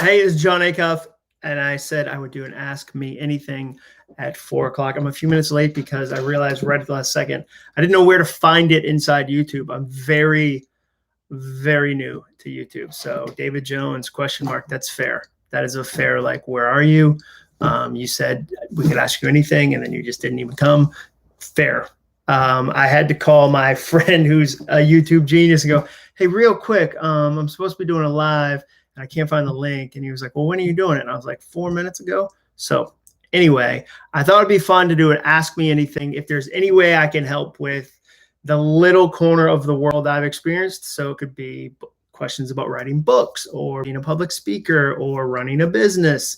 Hey, it's John Acuff, and I said I would do an Ask Me Anything at 4 o'clock. I'm a few minutes late because I realized right at the last second I didn't know where to find it inside YouTube. I'm very, very new to YouTube. So David Jones, ? That's fair. That is a fair, like, where are you? You said we could ask you anything, and then you just didn't even come. Fair. I had to call my friend who's a YouTube genius and go, hey, real quick, I'm supposed to be doing a live, and I can't find the link. And he was like, well, when are you doing it? And I was like, 4 minutes ago. So anyway, I thought it'd be fun to do an Ask Me Anything. If there's any way I can help with the little corner of the world I've experienced. So it could be questions about writing books or being a public speaker or running a business.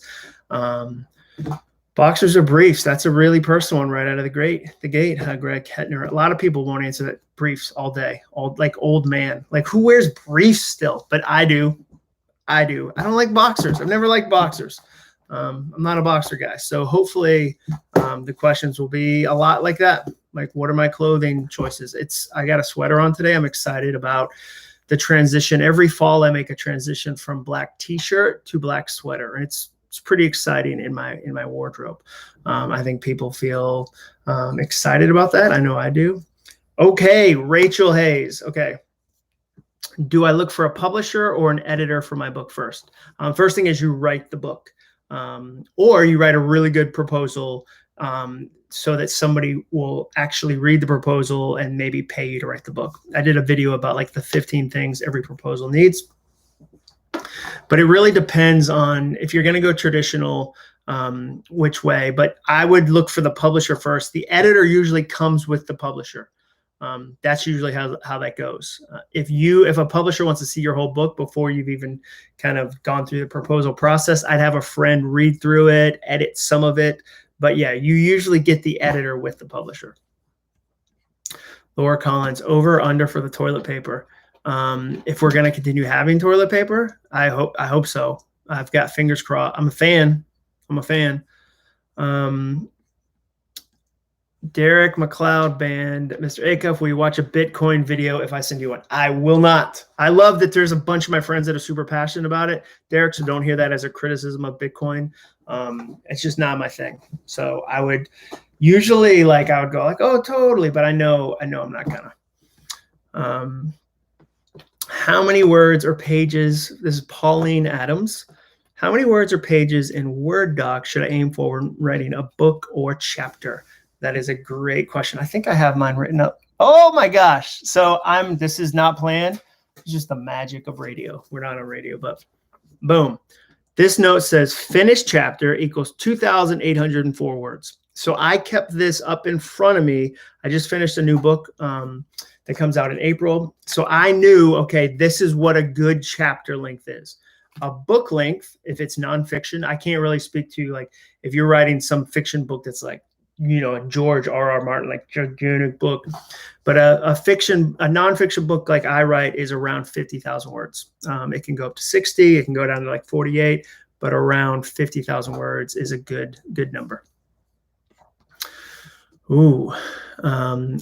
Boxers or briefs? That's a really personal one right out of the gate. Greg Kettner. A lot of people won't answer that. Briefs all day, like old man. Like, who wears briefs still? But I do. I don't like boxers. I've never liked boxers. I'm not a boxer guy. So hopefully the questions will be a lot like that. Like, what are my clothing choices? I got a sweater on today. I'm excited about the transition. Every fall I make a transition from black t-shirt to black sweater. And it's pretty exciting in my wardrobe. I think people feel excited about that. I know I do. Okay, Rachel Hayes. Okay. Do I look for a publisher or an editor for my book first? First thing is you write the book, or you write a really good proposal so that somebody will actually read the proposal and maybe pay you to write the book. I did a video about like the 15 things every proposal needs. But it really depends on if you're going to go traditional, which way. But I would look for the publisher first. The editor usually comes with the publisher. That's usually how that goes. If a publisher wants to see your whole book before you've even kind of gone through the proposal process, I'd have a friend read through it, edit some of it. But yeah, you usually get the editor with the publisher. Laura Collins, over or under for the toilet paper? If we're going to continue having toilet paper, I hope so. I've got fingers crossed. I'm a fan. Derek McLeod Band, Mr. Acuff, will you watch a Bitcoin video if I send you one? I will not. I love that there's a bunch of my friends that are super passionate about it. Derek, so don't hear that as a criticism of Bitcoin. It's just not my thing. So I would usually I would go like, oh, totally. But I know I'm not gonna. How many words or pages? This is Pauline Adams. How many words or pages in Word doc should I aim for when writing a book or chapter? That is a great question. I think I have mine written up. Oh my gosh. So this is not planned. It's just the magic of radio. We're not on radio, but boom. This note says finished chapter equals 2,804 words. So I kept this up in front of me. I just finished a new book that comes out in April. So I knew, okay, this is what a good chapter length is. A book length, if it's nonfiction, I can't really speak to, like, if you're writing some fiction book that's like, a George R.R. Martin, like gigantic book. But a nonfiction book like I write is around 50,000 words. It can go up to 60. It can go down to like 48, but around 50,000 words is a good number. Ooh,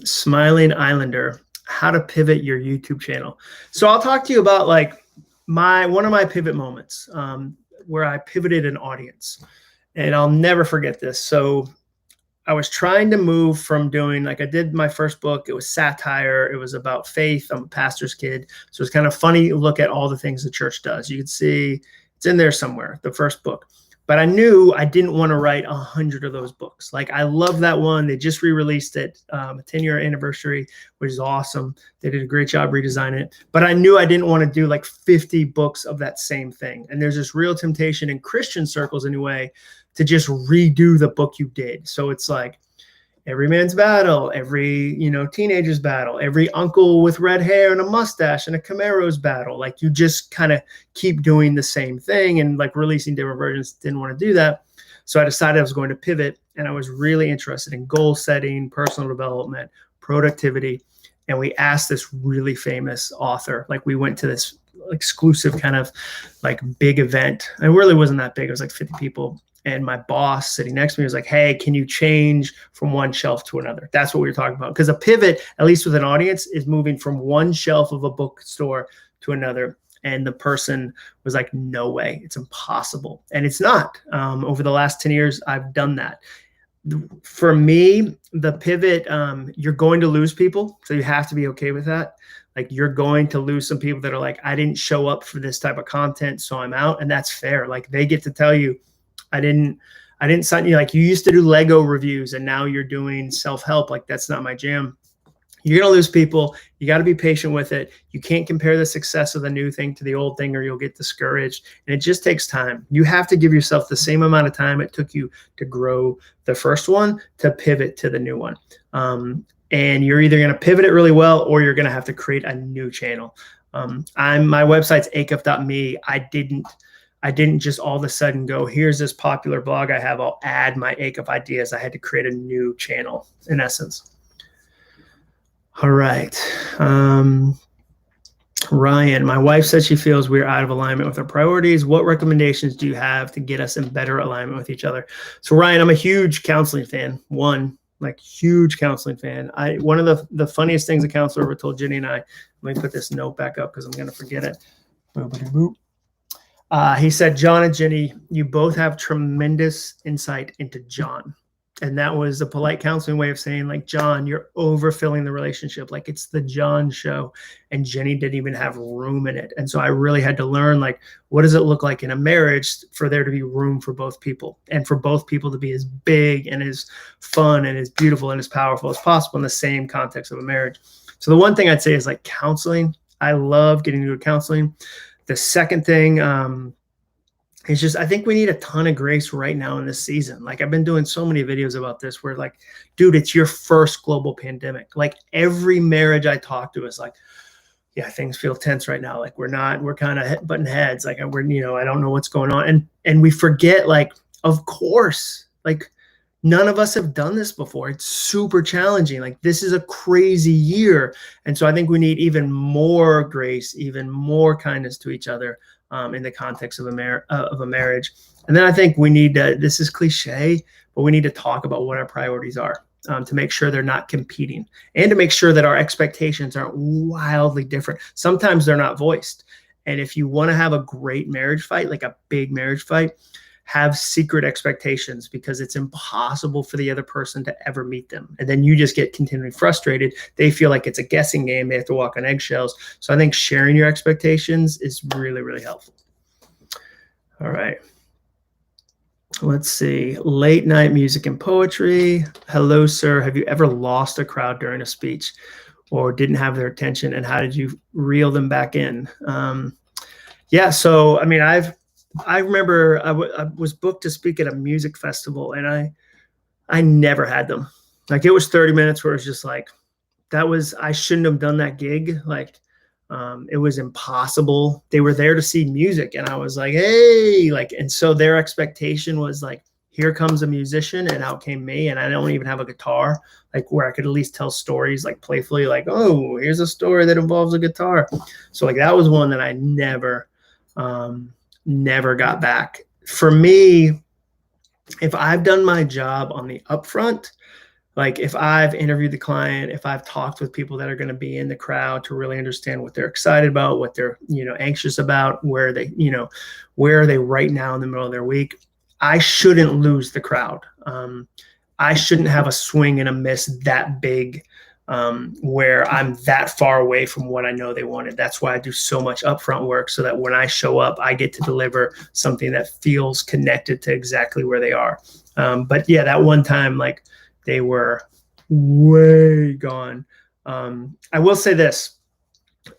Smiling Islander, how to pivot your YouTube channel. So I'll talk to you about like one of my pivot moments where I pivoted an audience, and I'll never forget this. So I was trying to move from doing, like, I did my first book. It was satire. It was about faith. I'm a pastor's kid. So it's kind of funny to look at all the things the church does. You can see it's in there somewhere, the first book. But I knew I didn't want to write 100 of those books. Like, I love that one. They just re-released it, a 10-year anniversary, which is awesome. They did a great job redesigning it. But I knew I didn't want to do like 50 books of that same thing. And there's this real temptation in Christian circles anyway to just redo the book you did. So it's like every man's battle, every, teenager's battle, every uncle with red hair and a mustache and a Camaro's battle. Like, you just kind of keep doing the same thing and like releasing different versions. Didn't want to do that. So I decided I was going to pivot, and I was really interested in goal setting, personal development, productivity. And we asked this really famous author, like, we went to this exclusive kind of like big event. It really wasn't that big. It was like 50 people. And my boss sitting next to me was like, hey, can you change from one shelf to another? That's what we were talking about. Because a pivot, at least with an audience, is moving from one shelf of a bookstore to another. And the person was like, no way, it's impossible. And it's not. Over the last 10 years, I've done that. For me, the pivot, you're going to lose people. So you have to be okay with that. Like, you're going to lose some people that are like, I didn't show up for this type of content, so I'm out. And that's fair. Like, they get to tell you, I didn't sign you. Like, you used to do Lego reviews and now you're doing self-help. Like, that's not my jam. You're going to lose people. You got to be patient with it. You can't compare the success of the new thing to the old thing, or you'll get discouraged. And it just takes time. You have to give yourself the same amount of time it took you to grow the first one to pivot to the new one. And you're either going to pivot it really well, or you're going to have to create a new channel. My website's acuff.me. I didn't just all of a sudden go, here's this popular blog I have, I'll add my Acuff ideas. I had to create a new channel, in essence. All right. Ryan, my wife said she feels we're out of alignment with our priorities. What recommendations do you have to get us in better alignment with each other? So Ryan, I'm a huge counseling fan. Huge counseling fan. One of the funniest things a counselor ever told Jenny and I, let me put this note back up because I'm going to forget it. He said, John and Jenny, you both have tremendous insight into John. And that was a polite counseling way of saying, like, John, you're overfilling the relationship. Like, it's the John show. And Jenny didn't even have room in it. And so I really had to learn, like, what does it look like in a marriage for there to be room for both people, and for both people to be as big and as fun and as beautiful and as powerful as possible in the same context of a marriage. So the one thing I'd say is, like, counseling. I love getting into counseling. The second thing, it's just, I think we need a ton of grace right now in this season. Like, I've been doing so many videos about this where, like, dude, it's your first global pandemic. Like, every marriage I talk to is like, yeah, things feel tense right now. Like, we're kind of butting heads. Like, I don't know what's going on. And we forget, like, of course, like, none of us have done this before. It's super challenging. Like, this is a crazy year. And so I think we need even more grace, even more kindness to each other in the context of a marriage. And then I think we need to, this is cliche, but we need to talk about what our priorities are, to make sure they're not competing, and to make sure that our expectations aren't wildly different. Sometimes they're not voiced. And if you want to have a great marriage fight, like a big marriage fight, have secret expectations, because it's impossible for the other person to ever meet them. And then you just get continually frustrated. They feel like it's a guessing game. They have to walk on eggshells. So I think sharing your expectations is really, really helpful. All right. Let's see. Late night music and poetry. Hello, sir. Have you ever lost a crowd during a speech or didn't have their attention? And how did you reel them back in? Yeah. So, I mean, I remember I was booked to speak at a music festival, and I never had them. Like, it was 30 minutes where it's just like, I shouldn't have done that gig. Like, it was impossible. They were there to see music, and I was like, hey, like, and so their expectation was like, here comes a musician, and out came me, and I don't even have a guitar, like, where I could at least tell stories, like, playfully, like, oh, here's a story that involves a guitar. So, like, that was one that I never got back. For me, if I've done my job on the upfront, like, if I've interviewed the client, if I've talked with people that are going to be in the crowd to really understand what they're excited about, what they're, anxious about, where are they right now in the middle of their week, I shouldn't lose the crowd. I shouldn't have a swing and a miss that big, where I'm that far away from what I know they wanted. That's why I do so much upfront work, so that when I show up, I get to deliver something that feels connected to exactly where they are. But yeah, that one time, like, they were way gone. I will say this.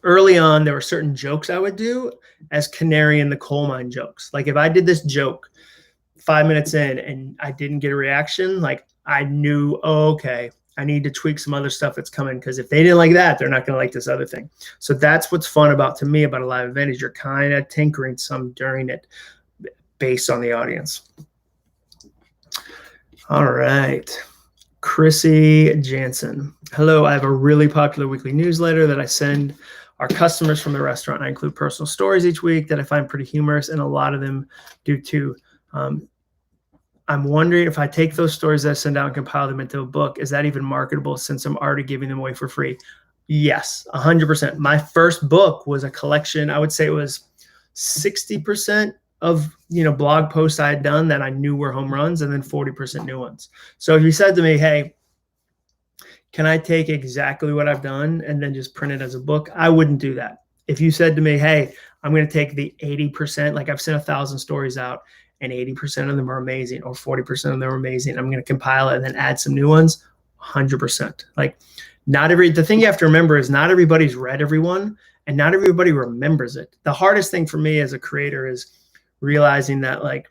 Early on, there were certain jokes I would do as canary in the coal mine jokes. Like, if I did this joke 5 minutes in and I didn't get a reaction, like, I knew, oh, okay, I need to tweak some other stuff that's coming, because if they didn't like that, they're not going to like this other thing. So that's what's fun about a live event, is you're kind of tinkering some during it based on the audience. All right. Chrissy Jansen. Hello, I have a really popular weekly newsletter that I send our customers from the restaurant. I include personal stories each week that I find pretty humorous, and a lot of them do too. I'm wondering if I take those stories that I send out and compile them into a book, is that even marketable, since I'm already giving them away for free? Yes, 100%. My first book was a collection. I would say it was 60% of, blog posts I had done that I knew were home runs, and then 40% new ones. So if you said to me, hey, can I take exactly what I've done and then just print it as a book? I wouldn't do that. If you said to me, hey, I'm going to take the 80%, like I've sent 1,000 stories out and 80% of them are amazing, or 40% of them are amazing, I'm going to compile it and then add some new ones, 100%. Like, the thing you have to remember is not everybody's read everyone, and not everybody remembers it. The hardest thing for me as a creator is realizing that, like,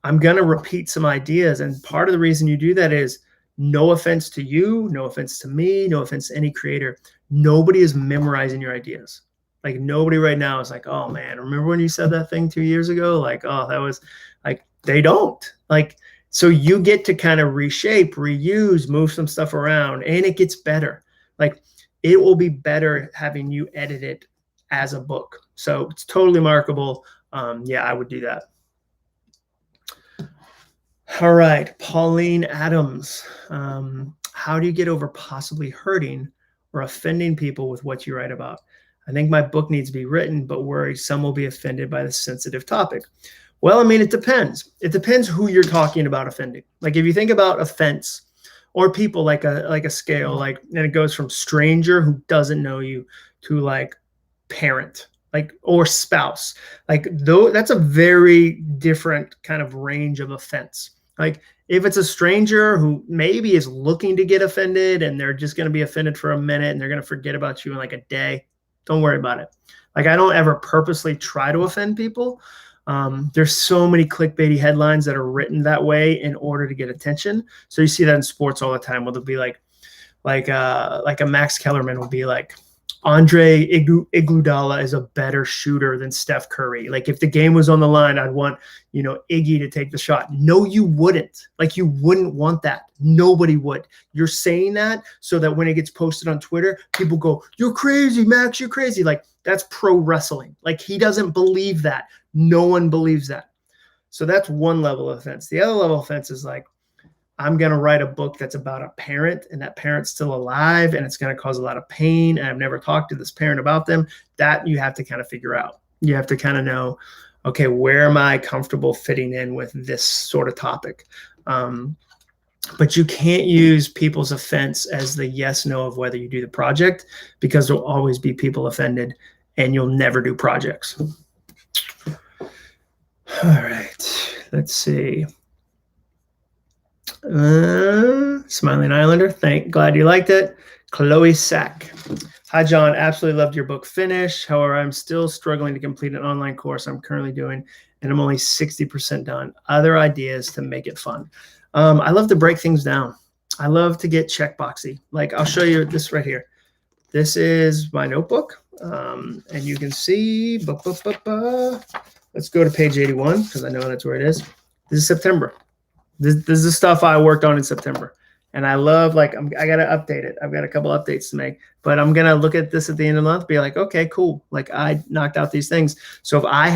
I'm going to repeat some ideas. And part of the reason you do that is, no offense to you, no offense to me, no offense to any creator, nobody is memorizing your ideas. Like, nobody right now is like, oh man, remember when you said that thing 2 years ago? Like, oh, that was like, they don't. Like, so you get to kind of reshape, reuse, move some stuff around, and it gets better. Like, it will be better having you edit it as a book. So it's totally markable. Yeah, I would do that. All right, Pauline Adams. How do you get over possibly hurting or offending people with what you write about? I think my book needs to be written, but worry some will be offended by the sensitive topic. Well, I mean, it depends. It depends who you're talking about offending. Like, if you think about offense or people, like a scale, like, and it goes from stranger who doesn't know you to like parent, like, or spouse. Like, though, that's a very different kind of range of offense. Like, if it's a stranger who maybe is looking to get offended and they're just going to be offended for a minute and they're going to forget about you in like a day, don't worry about it. Like, I don't ever purposely try to offend people. There's so many clickbaity headlines that are written that way in order to get attention. So you see that in sports all the time, where they'll be like a Max Kellerman will be like, Andre Iguodala is a better shooter than Steph Curry. Like, if the game was on the line, I'd want, Iggy to take the shot. No, you wouldn't. Like, you wouldn't want that. Nobody would. You're saying that so that when it gets posted on Twitter, people go, you're crazy, Max, you're crazy. Like, that's pro wrestling. Like, he doesn't believe that. No one believes that. So that's one level of offense. The other level of offense is like, I'm going to write a book that's about a parent, and that parent's still alive, and it's going to cause a lot of pain, and I've never talked to this parent about them. That you have to kind of figure out. You have to kind of know, okay, where am I comfortable fitting in with this sort of topic? But you can't use people's offense as the yes, no of whether you do the project, because there'll always be people offended, and you'll never do projects. All right, let's see. Smiling Islander, glad you liked it. Chloe Sack. Hi, John. Absolutely loved your book finish. However, I'm still struggling to complete an online course I'm currently doing, and I'm only 60% done. Other ideas to make it fun? I love to break things down. I love to get checkboxy. Like, I'll show you this right here. This is my notebook, and you can see. Let's go to page 81 because I know that's where it is. This is September. This is the stuff I worked on in September. And I love, like, I got to update it. I've got a couple updates to make. But I'm going to look at this at the end of the month, be like, okay, cool. Like, I knocked out these things. So if I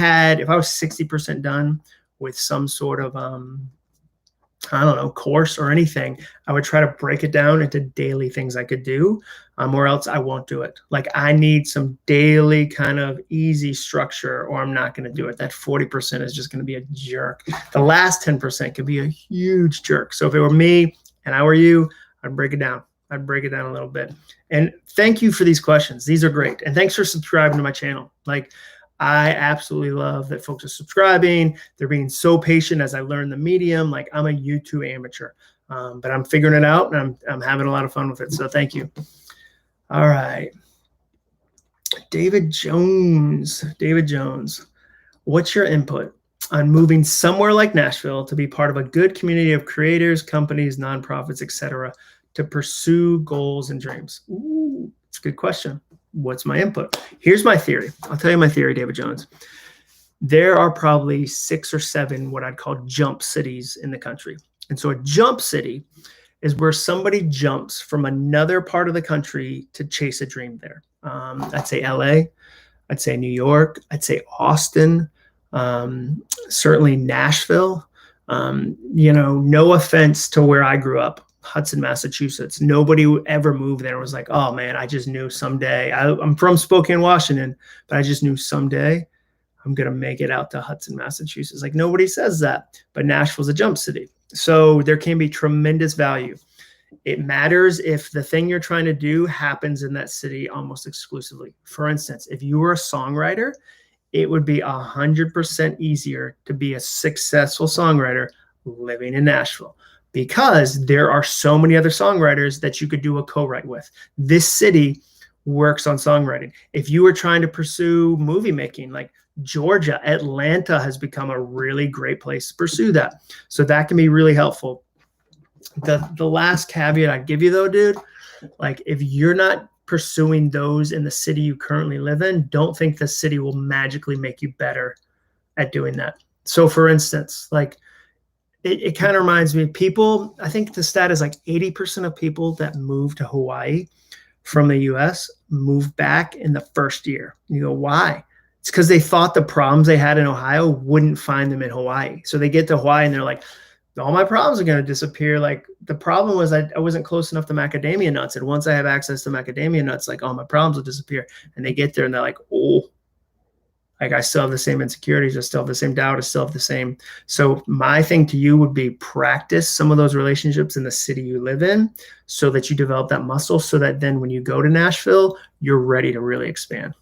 was 60% done with some sort of, I don't know, course or anything, I would try to break it down into daily things I could do, or else I won't do it. Like, I need some daily kind of easy structure, or I'm not going to do it. That 40% is just going to be a jerk. The last 10% could be a huge jerk. So if it were me and I were you, I'd break it down. I'd break it down a little bit. And thank you for these questions. These are great. And thanks for subscribing to my channel. Like, I absolutely love that folks are subscribing. They're being so patient as I learn the medium. Like, I'm a YouTube amateur, but I'm figuring it out, and I'm having a lot of fun with it. So thank you. All right. David Jones. What's your input on moving somewhere like Nashville to be part of a good community of creators, companies, nonprofits, etc., to pursue goals and dreams? Ooh, it's a good question. What's my input? Here's my theory. I'll tell you my theory, David Jones. There are probably 6 or 7 what I'd call jump cities in the country. And so a jump city is where somebody jumps from another part of the country to chase a dream there. I'd say LA. I'd say New York. I'd say Austin. Certainly Nashville. No offense to where I grew up. Hudson, Massachusetts. Nobody ever moved there and was like, oh man, I just knew someday. I'm from Spokane, Washington, but I just knew someday I'm going to make it out to Hudson, Massachusetts. Like nobody says that, but Nashville's a jump city. So there can be tremendous value. It matters if the thing you're trying to do happens in that city almost exclusively. For instance, if you were a songwriter, it would be 100% easier to be a successful songwriter living in Nashville because there are so many other songwriters that you could do a co-write with. This city works on songwriting. If you were trying to pursue movie making, like Georgia, Atlanta has become a really great place to pursue that. So that can be really helpful. The last caveat I'd give you though, dude, like if you're not pursuing those in the city you currently live in, don't think the city will magically make you better at doing that. So for instance, like it kind of reminds me of people, I think the stat is like 80% of people that move to Hawaii from the US move back in the first year. You go, why? It's because they thought the problems they had in Ohio wouldn't find them in Hawaii. So they get to Hawaii and they're like, all my problems are going to disappear. Like the problem was I wasn't close enough to macadamia nuts. And once I have access to macadamia nuts, like all my problems will disappear. And they get there and they're like, oh, like I still have the same insecurities. I still have the same doubt. I still have the same. So my thing to you would be practice some of those relationships in the city you live in so that you develop that muscle so that then when you go to Nashville, you're ready to really expand.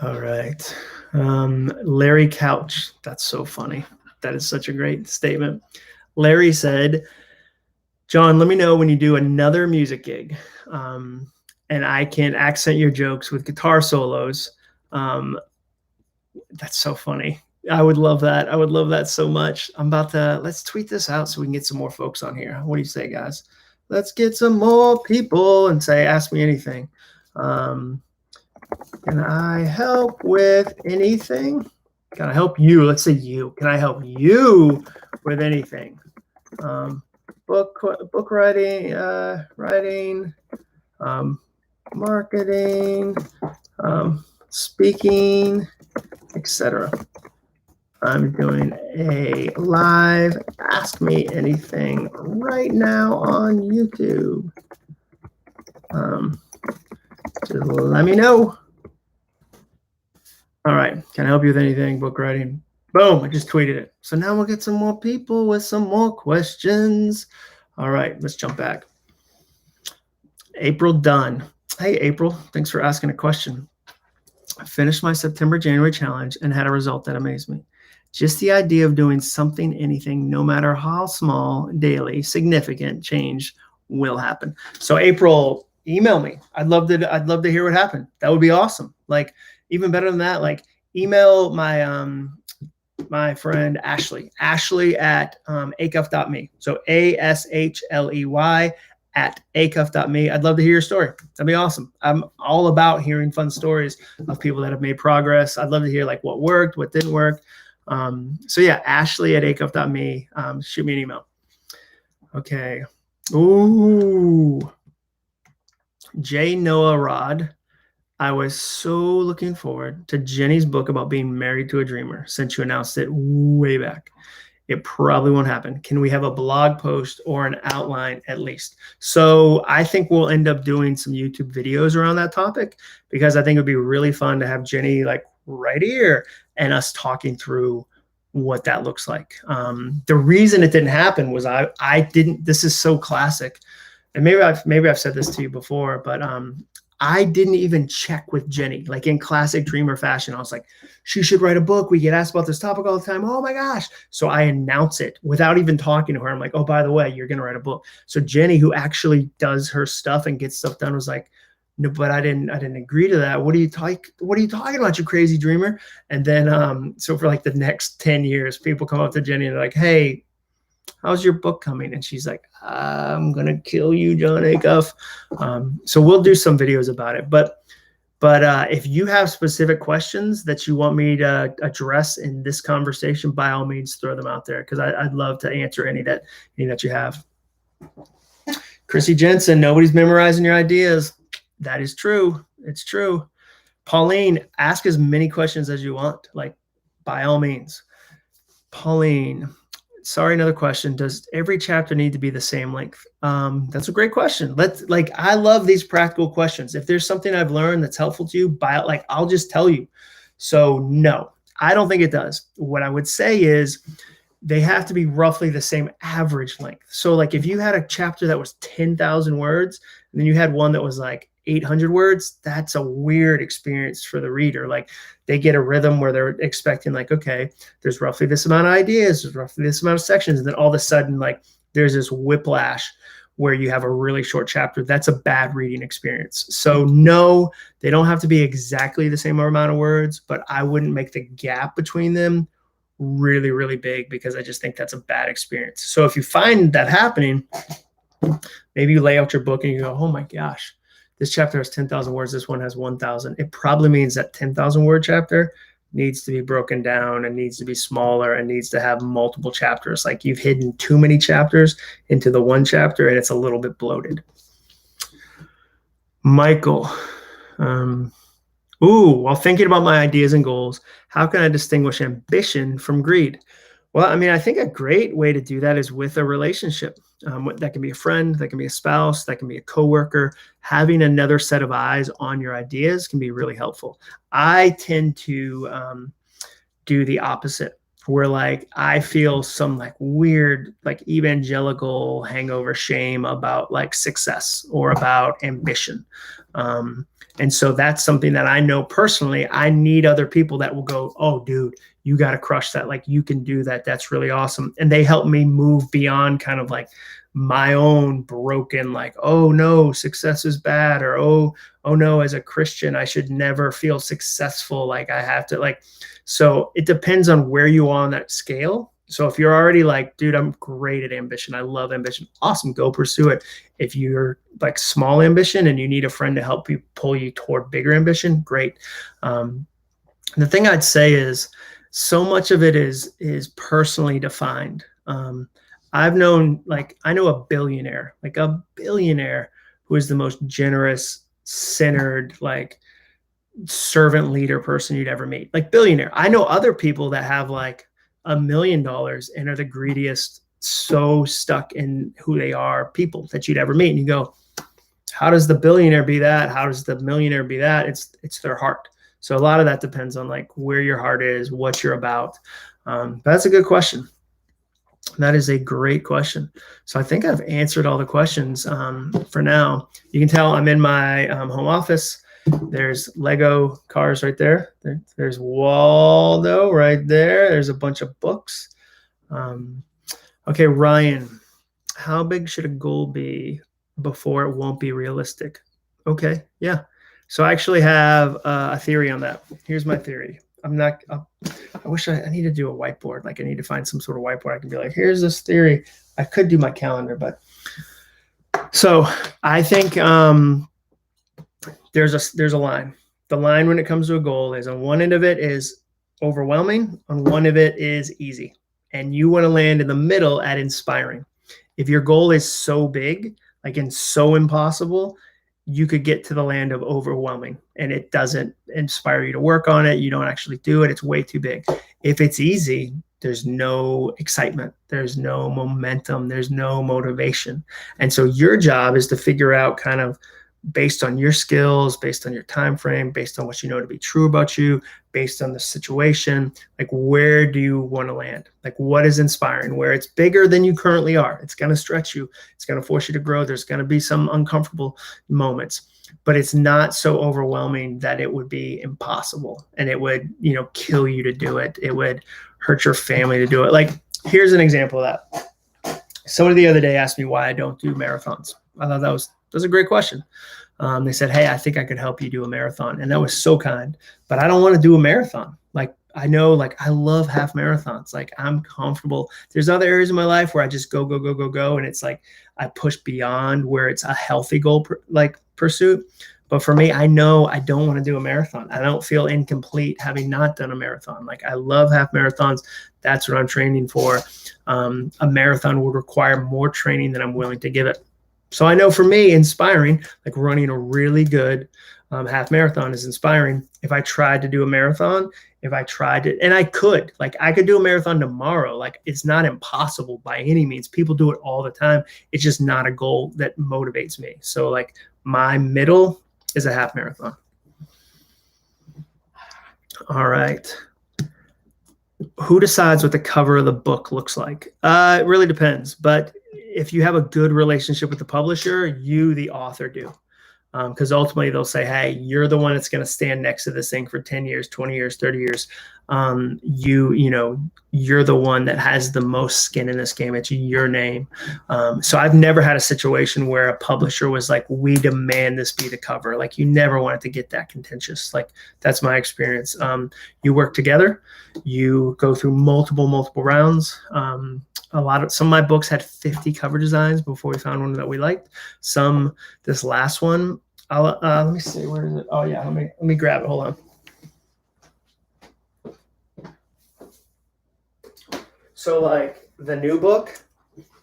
All right. Larry Couch. That's so funny. That is such a great statement. Larry said, John, let me know when you do another music gig. And I can accent your jokes with guitar solos. That's so funny. I would love that. I would love that so much. Let's tweet this out so we can get some more folks on here. What do you say, guys? Let's get some more people and say, ask me anything. Can I help with anything? Can I help you? Let's say you. Can I help you with anything? Book writing, marketing, speaking, etc. I'm doing a live Ask Me Anything right now on YouTube. Just let me know. All right. Can I help you with anything? Book writing. Boom. I just tweeted it. So now we'll get some more people with some more questions. All right. Let's jump back. April Dunn. Hey, April. Thanks for asking a question. I finished my September-January challenge and had a result that amazed me. Just the idea of doing something, anything, no matter how small, daily, significant change will happen. So April, email me. I'd love to hear what happened. That would be awesome. Like even better than that, like email my friend Ashley at acuff.me. So ASHLEY at acuff.me. I'd love to hear your story. That'd be awesome. I'm all about hearing fun stories of people that have made progress. I'd love to hear like what worked, what didn't work. So yeah, Ashley at acuff.me. Shoot me an email. Okay. Ooh. J. Noah Rod. I was so looking forward to Jenny's book about being married to a dreamer since you announced it way back. It probably won't happen. Can we have a blog post or an outline at least? So I think we'll end up doing some YouTube videos around that topic because I think it'd be really fun to have Jenny like right here and us talking through what that looks like. The reason it didn't happen was I didn't, this is so classic. And maybe I've said this to you before, but I didn't even check with Jenny, like in classic dreamer fashion. I was like, she should write a book. We get asked about this topic all the time. Oh my gosh. So I announce it without even talking to her. I'm like, oh, by the way, you're going to write a book. So Jenny, who actually does her stuff and gets stuff done, was like, no, but I didn't agree to that. What are you talking about, you crazy dreamer? And then, so for like the next 10 years, people come up to Jenny and they're like, hey, how's your book coming? And she's like, I'm going to kill you, John Acuff. So we'll do some videos about it. But if you have specific questions that you want me to address in this conversation, by all means, throw them out there because I'd love to answer any that you have. Chrissy Jensen, nobody's memorizing your ideas. That is true. It's true. Pauline, ask as many questions as you want, like by all means. Pauline, Sorry, another question. Does every chapter need to be the same length? That's a great question. I love these practical questions. If there's something I've learned that's helpful to you, I'll just tell you. So no, I don't think it does. What I would say is they have to be roughly the same average length. So like if you had a chapter that was 10,000 words and then you had one that was like 800 words, that's a weird experience for the reader. Like they get a rhythm where they're expecting like, okay, there's roughly this amount of ideas, there's roughly this amount of sections. And then all of a sudden, like there's this whiplash where you have a really short chapter. That's a bad reading experience. So no, they don't have to be exactly the same amount of words, but I wouldn't make the gap between them really, really big because I just think that's a bad experience. So if you find that happening, maybe you lay out your book and you go, oh my gosh, this chapter has 10,000 words. This one has 1,000. It probably means that 10,000 word chapter needs to be broken down and needs to be smaller and needs to have multiple chapters. Like you've hidden too many chapters into the one chapter and it's a little bit bloated. Michael, while thinking about my ideas and goals, how can I distinguish ambition from greed? Well, I mean, I think a great way to do that is with a relationship. That can be a friend, that can be a spouse, that can be a coworker. Having another set of eyes on your ideas can be really helpful. I tend to do the opposite, where like I feel some like weird, like evangelical hangover shame about like success or about ambition. And so that's something that I know personally, I need other people that will go, oh, dude, you got to crush that. Like you can do that. That's really awesome. And they help me move beyond kind of like my own broken, like, oh no, success is bad. Or, oh no, as a Christian, I should never feel successful. Like I have to like, so it depends on where you are on that scale. So if you're already like, dude, I'm great at ambition. I love ambition. Awesome. Go pursue it. If you're like small ambition and you need a friend to help you pull you toward bigger ambition, great. The thing I'd say is so much of it is personally defined. I know a billionaire who is the most generous, centered, like servant leader person you'd ever meet. Like billionaire. I know other people that have like $1 million and are the greediest, so stuck in who they are people that you'd ever meet. And you go, how does the billionaire be that? How does the millionaire be that? It's their heart. So a lot of that depends on like where your heart is, what you're about. But that's a good question. That is a great question. So I think I've answered all the questions for now. You can tell I'm in my home office. There's Lego cars right there. There's Waldo right there. There's a bunch of books. Okay, Ryan, how big should a goal be before it won't be realistic? Okay, yeah. So I actually have a theory on that. Here's my theory. I wish I need to do a whiteboard. Like I need to find some sort of whiteboard. I can be like, here's this theory. I could do my calendar, but so I think there's a line. The line when it comes to a goal is on one end of it is overwhelming. On one of it is easy. And you want to land in the middle at inspiring. If your goal is so big, like and so impossible, you could get to the land of overwhelming and it doesn't inspire you to work on it. You don't actually do it. It's way too big. If it's easy, there's no excitement. There's no momentum. There's no motivation. And so your job is to figure out kind of based on your skills, based on your time frame, based on what you know to be true about you, based on the situation, like where do you want to land? Like what is inspiring, where it's bigger than you currently are. It's going to stretch you. It's going to force you to grow. There's going to be some uncomfortable moments, but it's not so overwhelming that it would be impossible and it would, kill you to do it. It would hurt your family to do it. Like here's an example of that. Somebody the other day asked me why I don't do marathons. I thought that was a great question. They said, hey, I think I could help you do a marathon. And that was so kind, but I don't want to do a marathon. Like, I know, like, I love half marathons. Like, I'm comfortable. There's other areas of my life where I just go. And it's like, I push beyond where it's a healthy goal, pursuit. But for me, I know I don't want to do a marathon. I don't feel incomplete having not done a marathon. Like, I love half marathons. That's what I'm training for. A marathon would require more training than I'm willing to give it. So I know for me, inspiring, like running a really good half marathon is inspiring. If I tried to do a marathon, if I tried to, and I could do a marathon tomorrow. Like it's not impossible by any means. People do it all the time. It's just not a goal that motivates me. So like my middle is a half marathon. All right. Who decides what the cover of the book looks like? It really depends. But if you have a good relationship with the publisher, you, the author, do. Because ultimately they'll say, hey, you're the one that's going to stand next to this thing for 10 years, 20 years, 30 years. You're the one that has the most skin in this game. It's your name. So I've never had a situation where a publisher was like, we demand this be the cover. Like you never want it to get that contentious. Like that's my experience. You work together, you go through multiple rounds. Some of my books had 50 cover designs before we found one that we liked. This last one, let me see, where is it? Oh yeah, let me grab it. Hold on. So like the new book,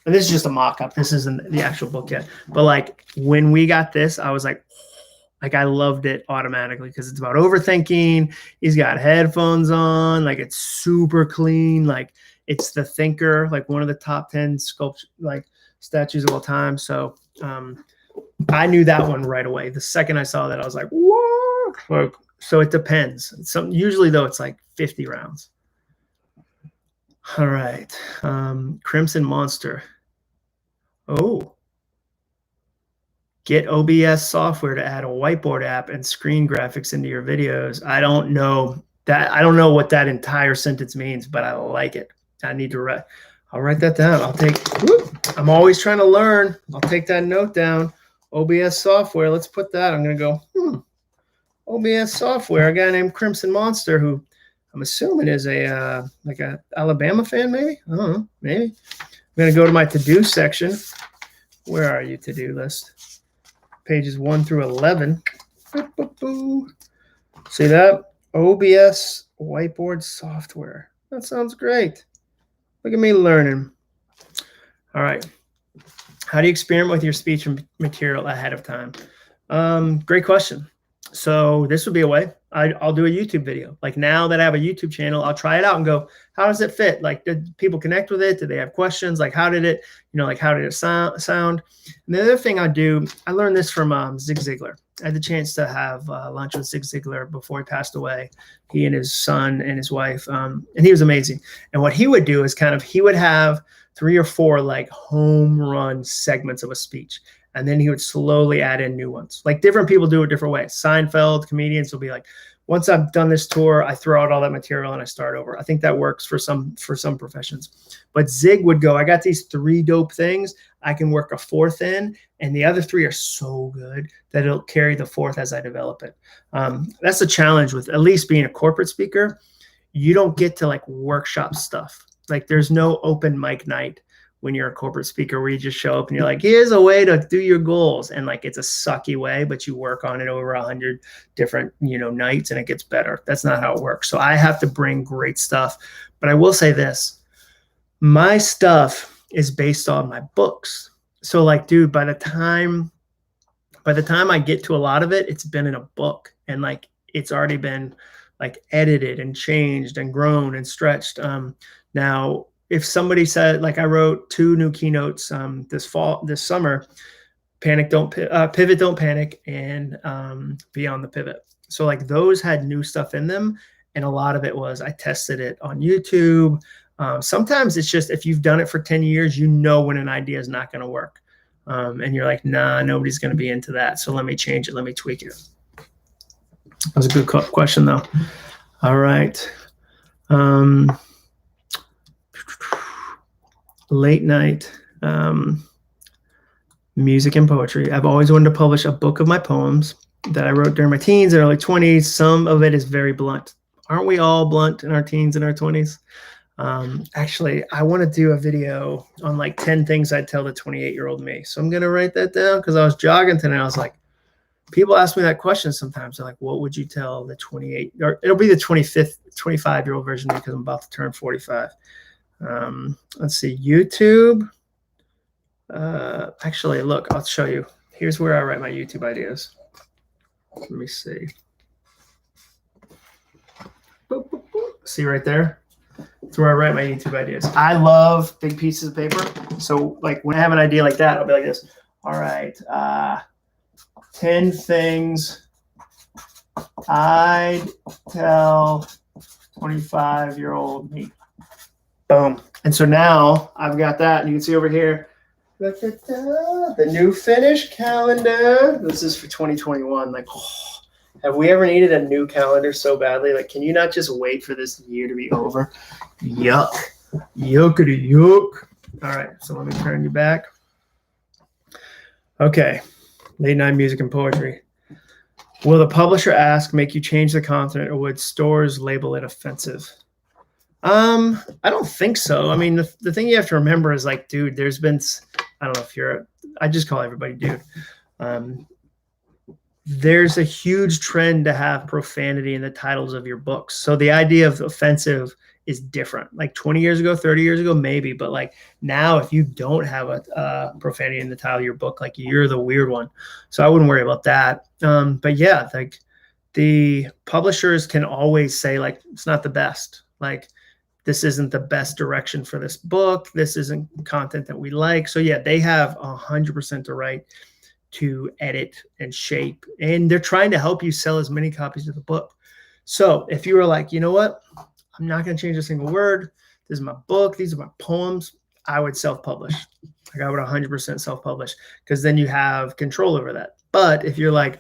and this is just a mock-up. This isn't the actual book yet. But like when we got this, I was like I loved it automatically because it's about overthinking. He's got headphones on, like it's super clean, like it's the thinker, like one of the top 10 statues of all time. So I knew that one right away. The second I saw that, I was like, whoa. So it depends. Usually though, it's like 50 rounds. All right. Crimson Monster. Oh. Get OBS software to add a whiteboard app and screen graphics into your videos. I don't know what that entire sentence means, but I like it. I need to I'll write that down. I'm always trying to learn. I'll take that note down. OBS software. Let's put that. I'm going to go, OBS software. A guy named Crimson Monster, who I'm assuming is a Alabama fan, maybe. I don't know. Maybe. I'm going to go to my to-do section. Where are you, to-do list? Pages 1 through 11. See that? OBS whiteboard software. That sounds great. Look at me learning. All right. How do you experiment with your speech material ahead of time? Great question. So this would be a way. I'll do a YouTube video. Like now that I have a YouTube channel, I'll try it out and go, how does it fit? Like, did people connect with it? Did they have questions? Like, how did it, how did it sound? And the other thing I do, I learned this from Zig Ziglar. I had the chance to have lunch with Zig Ziglar before he passed away. He and his son and his wife, and he was amazing. And what he would do is he would have 3 or 4 like home run segments of a speech. And then he would slowly add in new ones. Like different people do it different ways. Seinfeld, comedians will be like, once I've done this tour, I throw out all that material and I start over. I think that works for some professions. But Zig would go, I got these 3 dope things. I can work a 4th in, and the other 3 are so good that it'll carry the 4th as I develop it. That's the challenge with at least being a corporate speaker. You don't get to like workshop stuff. Like there's no open mic night when you're a corporate speaker where you just show up and you're like, here's a way to do your goals. And like, it's a sucky way, but you work on it over 100 different, nights and it gets better. That's not how it works. So I have to bring great stuff, but I will say this, my stuff is based on my books. So like, dude, by the time I get to a lot of it, it's been in a book and like, it's already been like edited and changed and grown and stretched. Now, if somebody said, like I wrote 2 new keynotes this summer, Pivot Don't Panic, and Beyond the Pivot. So like those had new stuff in them. And a lot of it was, I tested it on YouTube. Sometimes it's just, if you've done it for 10 years, when an idea is not going to work. And you're like, nah, nobody's going to be into that. So let me change it. Let me tweak it. That was a good question though. All right. Late night music and poetry. I've always wanted to publish a book of my poems that I wrote during my teens and early 20s. Some of it is very blunt. Aren't we all blunt in our teens and our 20s? Actually, I want to do a video on like 10 things I'd tell the 28-year-old me. So I'm going to write that down because I was jogging today and I was like, people ask me that question sometimes. They're like, what would you tell the 28, or it'll be the 25-year-old version because I'm about to turn 45. Let's see, YouTube. Actually, look, I'll show you. Here's where I write my YouTube ideas. Let me see. Boop, boop, boop. See right there? That's where I write my YouTube ideas. I love big pieces of paper. So like when I have an idea like that, I'll be like this. All right. 10 things I'd tell 25-year-old me. Boom. And so now I've got that. And you can see over here, the new finish calendar. This is for 2021. Like, oh, have we ever needed a new calendar so badly? Like, can you not just wait for this year to be over? Yuck. Yuckity yuck. All right. So let me turn you back. Okay. Late night music and poetry. Will the publisher ask, make you change the content, or would stores label it offensive? I don't think so. I mean, the thing you have to remember is like, dude, there's been, I don't know if you're, I just call everybody dude. There's a huge trend to have profanity in the titles of your books. So the idea of offensive is different. Like 20 years ago, 30 years ago, maybe. But like now, if you don't have a profanity in the title of your book, like you're the weird one. So I wouldn't worry about that. But yeah, like the publishers can always say like, it's not the best. Like, this isn't the best direction for this book. This isn't content that we like. So yeah, they have 100% the right to edit and shape. And they're trying to help you sell as many copies of the book. So if you were like, you know what? I'm not going to change a single word. This is my book. These are my poems. I would self-publish. Like I would 100% self-publish because then you have control over that. But if you're like,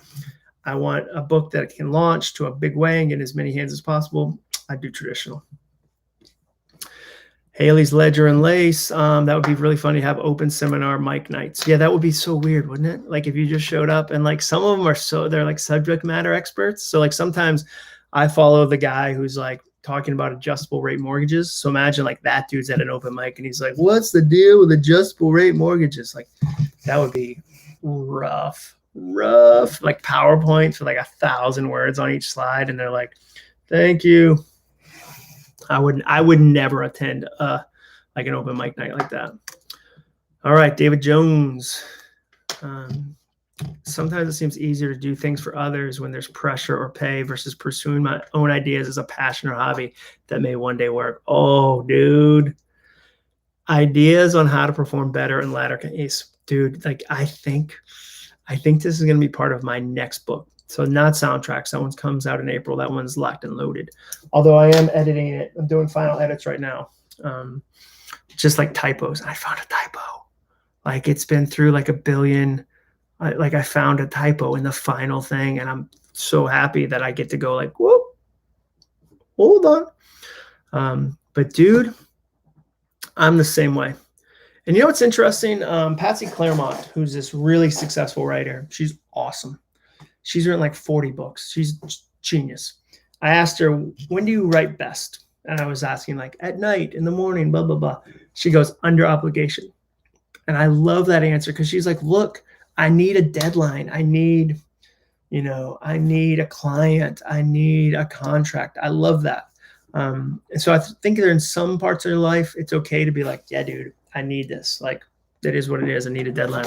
I want a book that can launch to a big way and get in as many hands as possible, I'd do traditional. Haley's Ledger and Lace. That would be really fun to have open seminar mic nights. Yeah, that would be so weird, wouldn't it? Like if you just showed up and like some of them are they're like subject matter experts. So like sometimes I follow the guy who's like talking about adjustable rate mortgages. So imagine like that dude's at an open mic and he's like, what's the deal with adjustable rate mortgages? Like that would be rough, like PowerPoint for like 1,000 words on each slide. And they're like, thank you. I would never attend like an open mic night like that. All right, David Jones. Sometimes it seems easier to do things for others when there's pressure or pay versus pursuing my own ideas as a passion or hobby that may one day work. Oh, dude. Ideas on how to perform better in latter case. Dude, like I think this is going to be part of my next book. So not soundtracks. That one comes out in April. That one's locked and loaded. Although I am editing it. I'm doing final edits right now. Just like typos. I found a typo. Like it's been through like 1 billion. I found a typo in the final thing. And I'm so happy that I get to go like, whoop, hold on. But dude, I'm the same way. And you know what's interesting? Patsy Claremont, who's this really successful writer. She's awesome. She's written like 40 books. She's genius. I asked her, when do you write best? And I was asking like at night, in the morning, blah, blah, blah. She goes, under obligation. And I love that answer because she's like, look, I need a deadline. I need a client. I need a contract. I love that. And so I think that in some parts of your life, it's okay to be like, yeah, dude, I need this. Like that is what it is. I need a deadline.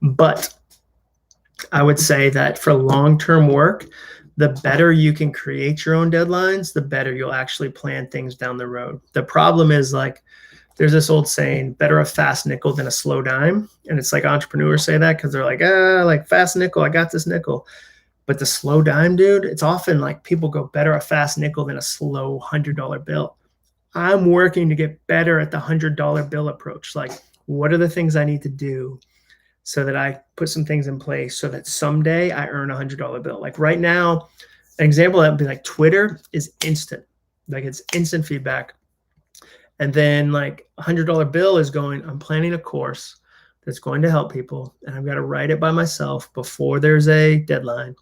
But I would say that for long-term work, the better you can create your own deadlines, the better you'll actually plan things down the road. The problem is like, there's this old saying, better a fast nickel than a slow dime. And it's like entrepreneurs say that because they're like, like fast nickel, I got this nickel. But the slow dime, dude, it's often like people go better a fast nickel than a slow $100 bill. I'm working to get better at the $100 bill approach. Like, what are the things I need to do so that I put some things in place so that someday I earn a $100 bill? Like right now, an example that would be like Twitter is instant. Like it's instant feedback. And then like $100 bill is going, I'm planning a course that's going to help people. And I've got to write it by myself before there's a deadline.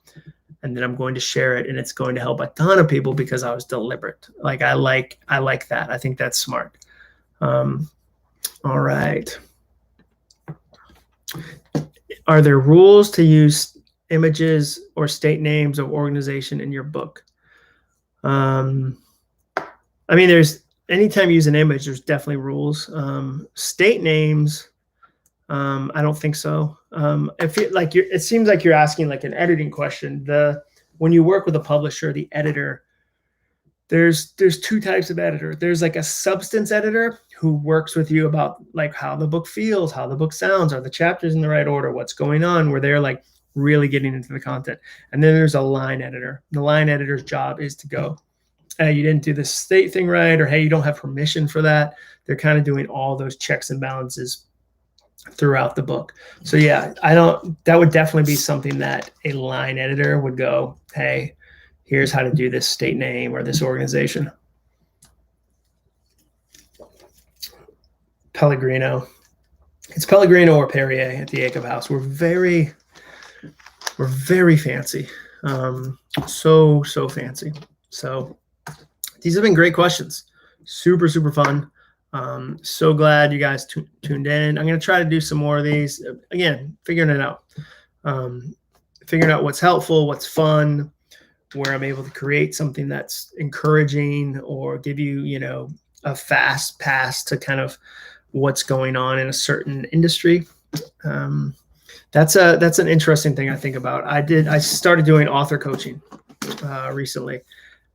And then I'm going to share it. And it's going to help a ton of people because I was deliberate. Like I like that. I think that's smart. All right. Are there rules to use images or state names of organization in your book? I mean, anytime you use an image, there's definitely rules. State names, I don't think so. It seems like you're asking like an editing question. When you work with a publisher, the editor, there's two types of editor. There's like a substance editor who works with you about like how the book feels, how the book sounds, are the chapters in the right order, what's going on, where they're like really getting into the content. And then there's a line editor. The line editor's job is to go, hey, you didn't do the state thing right, or hey, you don't have permission for that. They're kind of doing all those checks and balances throughout the book. So yeah, that would definitely be something that a line editor would go, hey, here's how to do this state name or this organization. Pellegrino. It's Pellegrino or Perrier at the Acuff house. We're very fancy. So fancy. So these have been great questions. Super fun. So glad you guys tuned in. I'm going to try to do some more of these. Again, figuring it out. Figuring out what's helpful, what's fun, where I'm able to create something that's encouraging or give you, a fast pass to kind of what's going on in a certain industry. That's an interesting thing I think about. I started doing author coaching recently,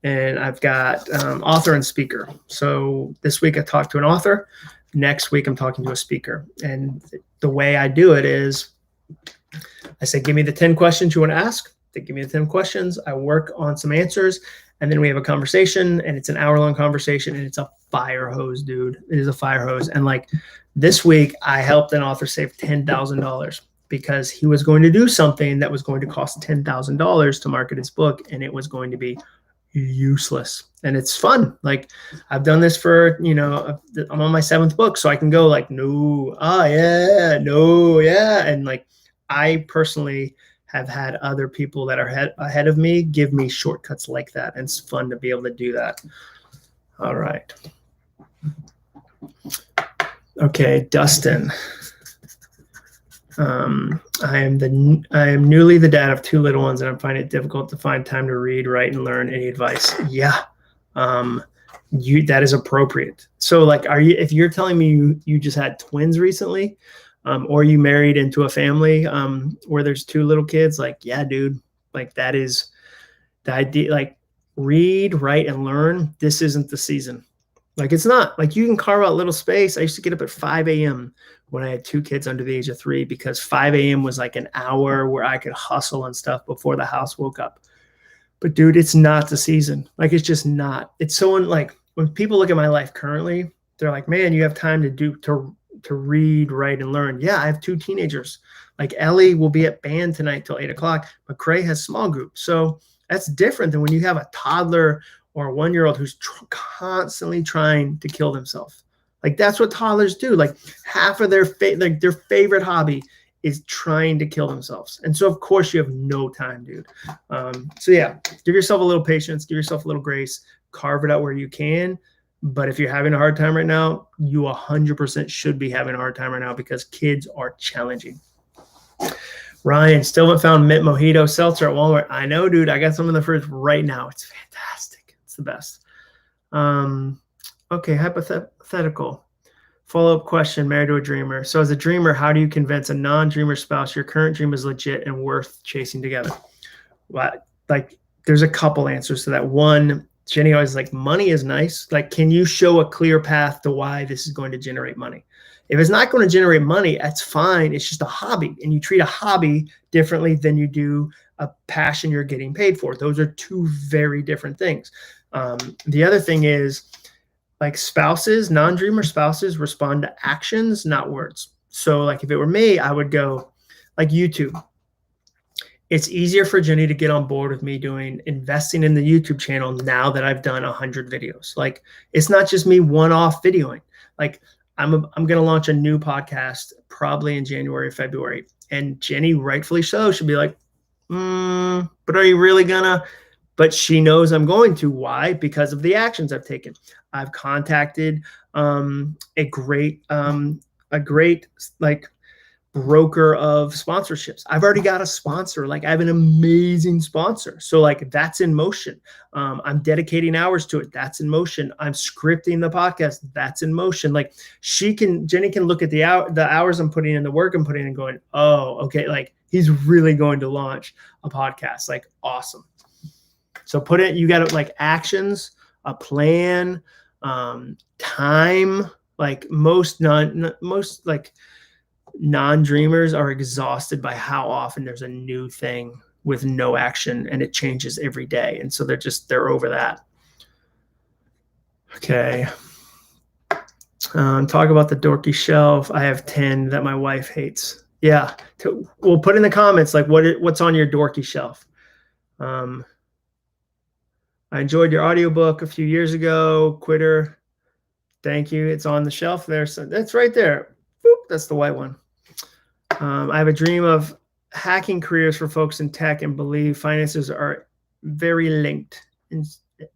and I've got author and speaker. So this week I talked to an author. Next week I'm talking to a speaker. And the way I do it is I say, give me the 10 questions you want to ask. They give me the 10 questions. I work on some answers, and then we have a conversation, and it's an hour-long conversation, and it's a fire hose, dude. It is a fire hose. And like this week, I helped an author save $10,000 because he was going to do something that was going to cost $10,000 to market his book, and it was going to be useless. And it's fun. Like I've done this for, I'm on my 7th book, so I can go like, no, no, yeah. And like I personally have had other people that are ahead of me give me shortcuts like that. And it's fun to be able to do that. All right. Okay, Dustin. I am newly the dad of 2 little ones, and I'm finding it difficult to find time to read, write, and learn. Any advice? Yeah. That is appropriate. So like, if you're telling me you just had twins recently, or you married into a family where there's 2 little kids, like, yeah, dude, like that is the idea. Like read, write, and learn. This isn't the season. Like it's not. Like you can carve out little space. I used to get up at 5 a.m. when I had 2 kids under the age of 3 because 5 a.m. was like an hour where I could hustle and stuff before the house woke up. But dude, it's not the season. Like it's just not. It's so like when people look at my life currently, they're like, man, you have time to read, write, and learn. Yeah, I have 2 teenagers. Like Ellie will be at band tonight till 8 o'clock, but Cray has small group. So that's different than when you have a toddler or a 1-year-old who's constantly trying to kill themselves. Like that's what toddlers do. Like half of their favorite hobby is trying to kill themselves. And so of course you have no time, dude. So yeah, give yourself a little patience, give yourself a little grace, carve it out where you can. But if you're having a hard time right now, you 100% should be having a hard time right now because kids are challenging. Ryan, still haven't found mint mojito seltzer at Walmart. I know, dude. I got some in the fridge right now. It's fantastic. It's the best. Okay, hypothetical. Follow-up question, married to a dreamer. So as a dreamer, how do you convince a non-dreamer spouse your current dream is legit and worth chasing together? Like, there's a couple answers to that. One, Jenny always like, money is nice. Like, can you show a clear path to why this is going to generate money? If it's not going to generate money, that's fine. It's just a hobby. And you treat a hobby differently than you do a passion you're getting paid for. Those are 2 very different things. The other thing is like spouses, non-dreamer spouses respond to actions, not words. So like if it were me, I would go like YouTube. It's easier for Jenny to get on board with me investing in the YouTube channel now that I've done 100 videos. Like it's not just me one-off videoing. Like I'm going to launch a new podcast probably in January, February. And Jenny, rightfully so, should be like, but are you really gonna? But she knows I'm going to. Why? Because of the actions I've taken. I've contacted a great like broker of sponsorships. I've already got a sponsor. Like I have an amazing sponsor. So like that's in motion. I'm dedicating hours to it. That's in motion. I'm scripting the podcast. That's in motion. Like Jenny can look at the hours I'm putting in, the work I'm putting in and going, oh, okay. Like he's really going to launch a podcast. Like awesome. So you got to like actions, a plan, time. Like most non-dreamers are exhausted by how often there's a new thing with no action and it changes every day. And so they're over that. Okay. Talk about the Dorky Shelf. I have 10 that my wife hates. Yeah. We'll put in the comments, like what's on your Dorky Shelf. I enjoyed your audiobook a few years ago. Quitter. Thank you. It's on the shelf there. So that's right there. Boop, that's the white one. I have a dream of hacking careers for folks in tech and believe finances are very linked,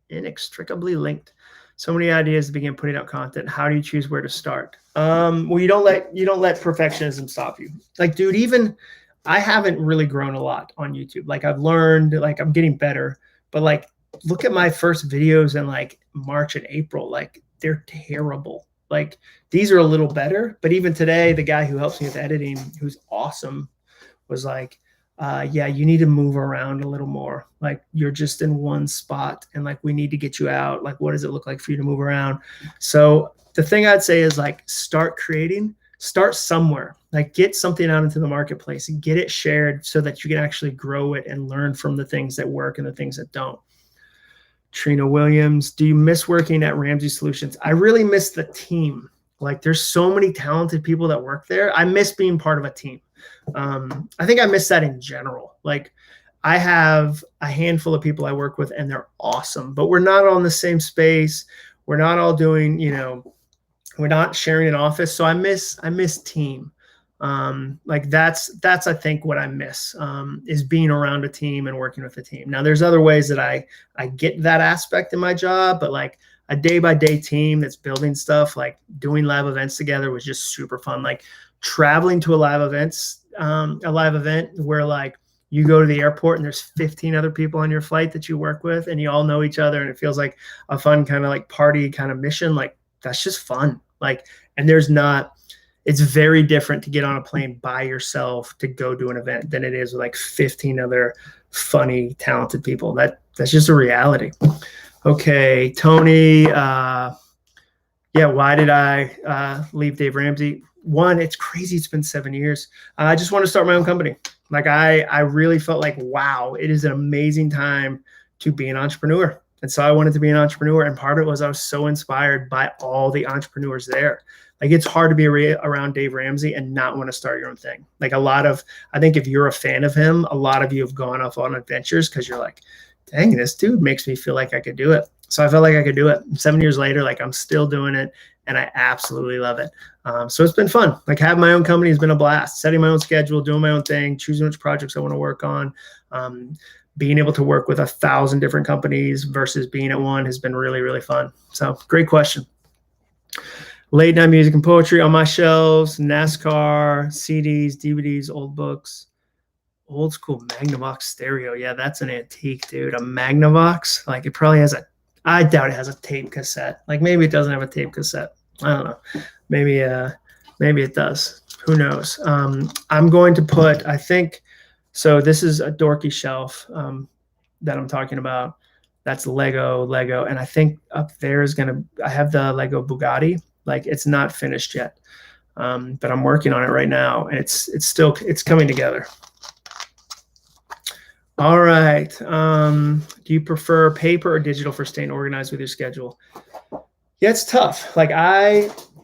inextricably linked. So many ideas to begin putting out content. How do you choose where to start? Well, you don't let perfectionism stop you. Like, dude, even I haven't really grown a lot on YouTube. Like I've learned, like I'm getting better, but like, look at my first videos in like March and April. Like they're terrible. Like these are a little better, but even today, the guy who helps me with editing, who's awesome, was like, yeah, you need to move around a little more. Like you're just in one spot and like, we need to get you out. Like, what does it look like for you to move around? So the thing I'd say is like, start somewhere, like get something out into the marketplace and get it shared so that you can actually grow it and learn from the things that work and the things that don't. Trina Williams, do you miss working at Ramsey Solutions? I really miss the team. Like there's so many talented people that work there. I miss being part of a team. I think I miss that in general. Like I have a handful of people I work with and they're awesome, but we're not all in the same space. We're not all doing, we're not sharing an office. So I miss team. Like that's I think what I miss is being around a team and working with a team. Now there's other ways that I get that aspect in my job, but like a day-by-day team that's building stuff, like doing live events together was just super fun. Like traveling to a live event where like you go to the airport and there's 15 other people on your flight that you work with and you all know each other and it feels like a fun kind of like party kind of mission. Like that's just fun. Like, and it's very different to get on a plane by yourself to go do an event than it is with like 15 other funny, talented people. That's just a reality. Okay, Tony. Yeah, why did I leave Dave Ramsey? One, it's crazy. It's been 7 years. I just want to start my own company. Like I really felt like, wow, it is an amazing time to be an entrepreneur. And so I wanted to be an entrepreneur. And part of it was I was so inspired by all the entrepreneurs there. Like it's hard to be around Dave Ramsey and not want to start your own thing. Like I think if you're a fan of him, a lot of you have gone off on adventures because you're like, dang, this dude makes me feel like I could do it. So I felt like I could do it. 7 years later, like I'm still doing it and I absolutely love it. So it's been fun. Like having my own company has been a blast. Setting my own schedule, doing my own thing, choosing which projects I want to work on. Being able to work with 1,000 different companies versus being at one has been really, really fun. So great question. Late night music and poetry on my shelves, NASCAR, CDs, DVDs, old books, old school Magnavox stereo. Yeah, that's an antique, dude. A Magnavox, like it probably has I doubt it has a tape cassette. Like maybe it doesn't have a tape cassette. I don't know. Maybe it does. Who knows? I'm going to put, I think, so this is a Dorky Shelf that I'm talking about. That's Lego. And I think up there I have the Lego Bugatti. Like it's not finished yet, but I'm working on it right now, and it's coming together. All right. Do you prefer paper or digital for staying organized with your schedule? Yeah, it's tough. Like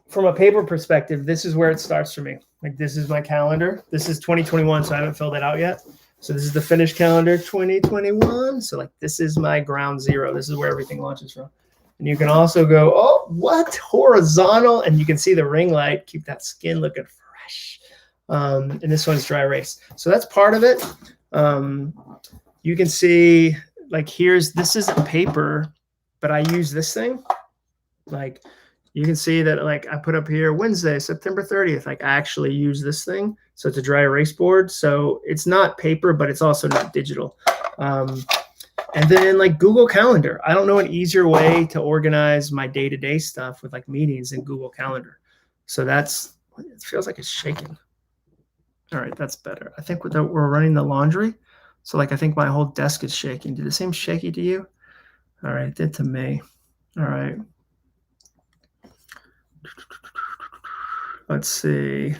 from a paper perspective, this is where it starts for me. Like this is my calendar. This is 2021, so I haven't filled it out yet. So this is the finished calendar 2021. So like this is my ground zero. This is where everything launches from. And you can also go, oh, what? Horizontal. And you can see the ring light. Keep that skin looking fresh. And this one's dry erase. So that's part of it. You can see like this isn't paper, but I use this thing. Like You can see that like I put up here Wednesday, September 30th, like I actually use this thing. So it's a dry erase board. So it's not paper, but it's also not digital. And then like Google Calendar. I don't know an easier way to organize my day-to-day stuff with like meetings in Google Calendar. So that's, it feels like it's shaking. All right, that's better. I think we're running the laundry. So like I think my whole desk is shaking. Did it seem shaky to you? All right, it did to me. All right. Let's see.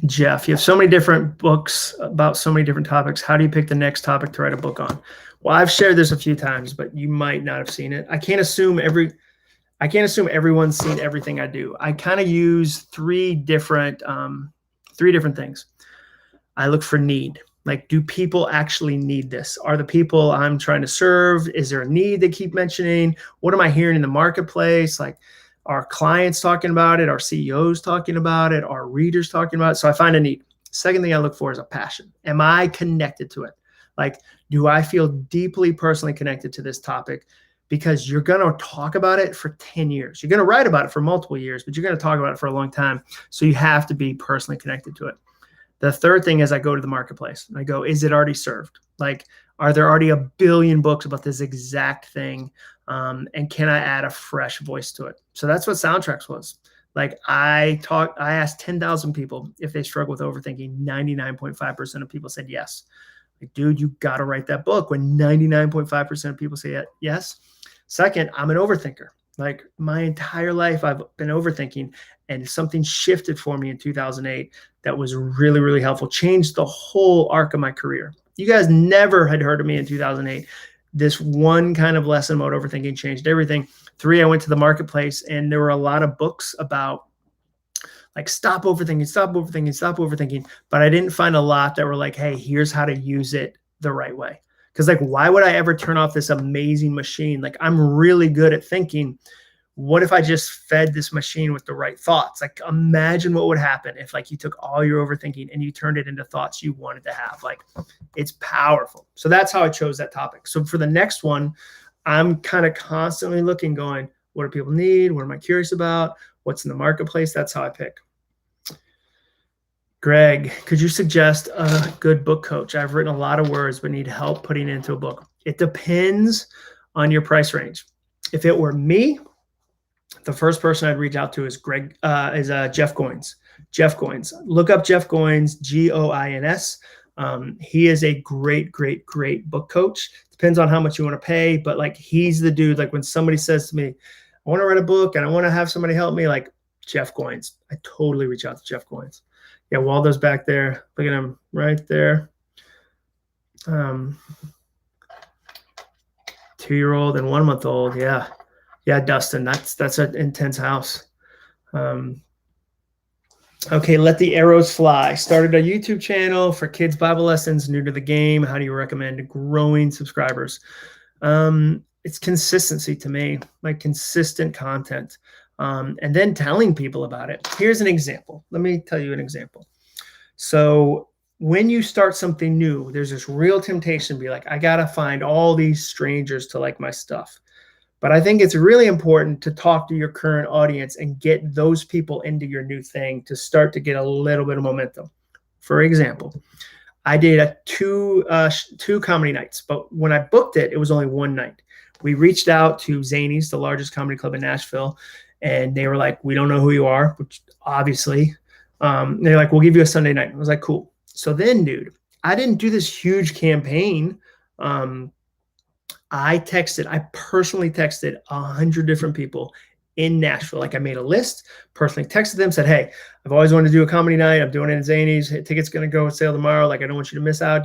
Jeff, you have so many different books about so many different topics. How do you pick the next topic to write a book on? Well, I've shared this a few times, but you might not have seen it. I can't assume everyone's seen everything I do. I kind of use three different things. I look for need. Like, do people actually need this? Are the people I'm trying to serve? Is there a need they keep mentioning? What am I hearing in the marketplace? Like, are clients talking about it? Are CEOs talking about it? Are readers talking about it? So I find a need. Second thing I look for is a passion. Am I connected to it? Like, do I feel deeply personally connected to this topic? Because you're going to talk about it for 10 years. You're going to write about it for multiple years, but you're going to talk about it for a long time. So you have to be personally connected to it. The third thing is I go to the marketplace and I go, is it already served? Like, are there already a billion books about this exact thing? And can I add a fresh voice to it? So that's what Soundtracks was. Like, I asked 10,000 people if they struggle with overthinking. 99.5% of people said yes. Like, dude, you got to write that book when 99.5% of people say yes. Second, I'm an overthinker. Like, my entire life, I've been overthinking, and something shifted for me in 2008 that was really, really helpful, changed the whole arc of my career. You guys never had heard of me in 2008. This one kind of lesson about overthinking changed everything. 3, I went to the marketplace, and there were a lot of books about like, stop overthinking, stop overthinking, stop overthinking. But I didn't find a lot that were like, hey, here's how to use it the right way. Because like, why would I ever turn off this amazing machine? Like, I'm really good at thinking. What if I just fed this machine with the right thoughts? Like, imagine what would happen if like you took all your overthinking and you turned it into thoughts you wanted to have. Like, it's powerful. So that's how I chose that topic. So for the next one, I'm kind of constantly looking, going, what do people need? What am I curious about? What's in the marketplace? That's how I pick. Greg, could you suggest a good book coach? I've written a lot of words, but need help putting it into a book. It depends on your price range. If it were me, the first person I'd reach out to is Jeff Goins. Jeff Goins. Look up Jeff Goins, Goins. He is a great, great, great book coach. Depends on how much you want to pay, but like, he's the dude. Like, when somebody says to me, I want to write a book and I want to have somebody help me, like, Jeff Goins. I totally reach out to Jeff Goins. Yeah, Waldo's back there. Look at him right there. 2-year-old and 1-month-old. Yeah. Yeah, Dustin, that's an intense house. Okay, Let the Arrows Fly. Started a YouTube channel for kids Bible lessons, new to the game. How do you recommend growing subscribers? It's consistency to me, like consistent content, and then telling people about it. Here's an example. Let me tell you an example. So when you start something new, there's this real temptation to be like, I got to find all these strangers to like my stuff. But I think it's really important to talk to your current audience and get those people into your new thing to start to get a little bit of momentum. For example, I did two comedy nights, but when I booked it, it was only one night. We reached out to Zanies, the largest comedy club in Nashville, and they were like, we don't know who you are, which obviously, they're like, we'll give you a Sunday night. I was like, cool. So then, dude, I didn't do this huge campaign. I personally texted 100 different people in Nashville. Like, I made a list, personally texted them, said, hey, I've always wanted to do a comedy night. I'm doing it in Zanies. Tickets going to go on sale tomorrow. Like, I don't want you to miss out.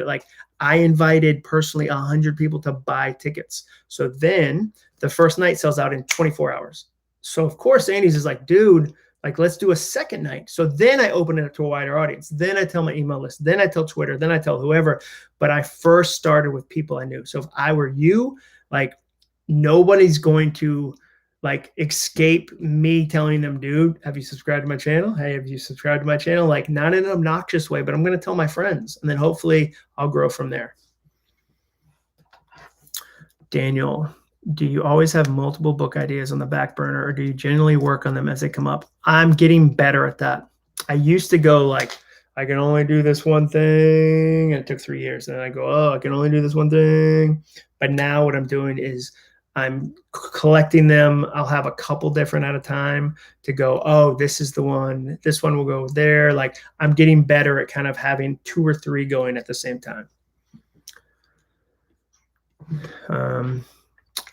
Like, I invited personally 100 people to buy tickets. So then the first night sells out in 24 hours. So of course, Zanies is like, dude, like, let's do a second night. So then I open it up to a wider audience. Then I tell my email list. Then I tell Twitter. Then I tell whoever. But I first started with people I knew. So if I were you, like, nobody's going to like escape me telling them, dude, have you subscribed to my channel? Hey, have you subscribed to my channel? Like, not in an obnoxious way, but I'm going to tell my friends. And then hopefully I'll grow from there. Daniel, Do you always have multiple book ideas on the back burner, or do you generally work on them as they come up? I'm getting better at that. I used to go like, I can only do this one thing. And it took 3 years. And then I go, oh, I can only do this one thing. But now what I'm doing is I'm collecting them. I'll have a couple different at a time to go, oh, this is the one. This one will go there. Like I'm getting better at kind of having 2 or 3 going at the same time.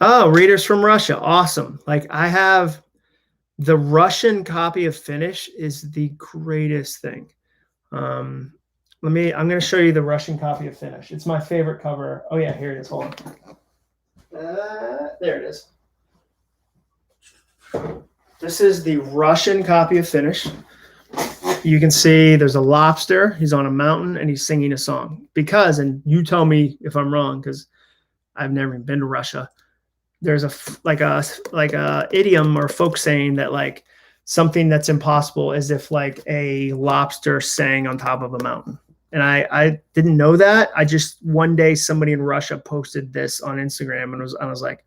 Oh, readers from Russia. Awesome. Like I have the Russian copy of Finish is the greatest thing. I'm going to show you the Russian copy of Finish. It's my favorite cover. Oh yeah, here it is. Hold on. There it is. This is the Russian copy of Finish. You can see there's a lobster. He's on a mountain and he's singing a song because, and you tell me if I'm wrong, because I've never even been to Russia. There's a idiom or folk saying that like something that's impossible is if like a lobster sang on top of a mountain. And I didn't know that. I just one day somebody in Russia posted this on Instagram and I was like,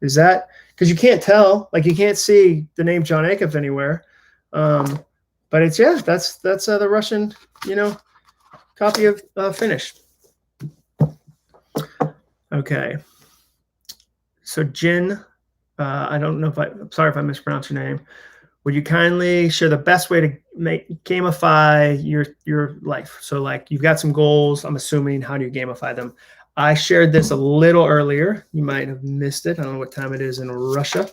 is that because you can't tell, like you can't see the name Jon Acuff anywhere. But it's that's the Russian, copy of Finish. Okay. So Jin, I don't know I'm sorry if I mispronounced your name. Would you kindly share the best way to gamify your life? So like you've got some goals, I'm assuming, how do you gamify them? I shared this a little earlier. You might have missed it. I don't know what time it is in Russia.